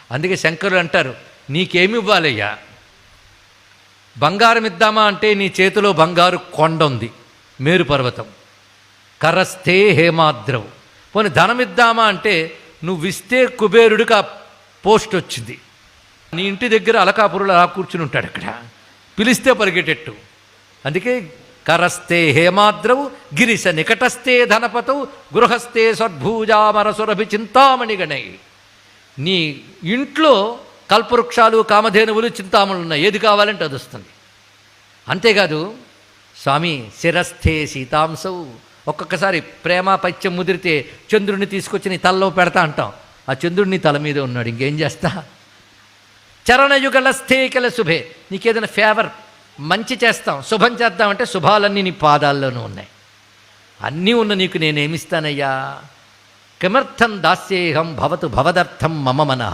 అందుకే శంకరులు అంటారు, నీకేమి ఇవ్వాలయ్యా? బంగారం ఇద్దామా అంటే నీ చేతిలో బంగారు కొండ ఉంది, మేరు పర్వతం. కరస్థే హేమాద్రవు. పోనీ ధనం ఇద్దామా అంటే నువ్విస్తే కుబేరుడికి ఆ పోస్ట్ వచ్చింది. నీ ఇంటి దగ్గర అలకాపురులు అలా కూర్చుని ఉంటాడు, అక్కడ పిలిస్తే పరిగెట్టెట్టు. అందుకే కరస్థే హేమాద్రవు గిరిశ నికటస్థే ధనపతవు గృహస్థే సద్భూజామరసురభి చింతామణిగణై. నీ ఇంట్లో కల్పవృక్షాలు, కామధేనువులు, చింతామణులు ఉన్నాయి, ఏది కావాలంటే అది వస్తుంది. అంతేకాదు స్వామి శిరస్థే సీతాంశవు. ఒక్కొక్కసారి ప్రేమ పైత్యం ముదిరితే చంద్రుడిని తీసుకొచ్చి నీ తలలో పెడతా అంటాం, ఆ చంద్రుడిని తల మీద ఉన్నాడు, ఇంకేం చేస్తా. చరణయుగలస్థే కిల శుభే. నీకేదైనా ఫేవర్ మంచి చేస్తాం, శుభం చేద్దామంటే శుభాలన్నీ నీ పాదాల్లోనూ ఉన్నాయి. అన్నీ ఉన్న నీకు నేనేమిస్తానయ్యా? కిమర్థం దాస్యేహం భవతు భవదర్థం మమ మనః.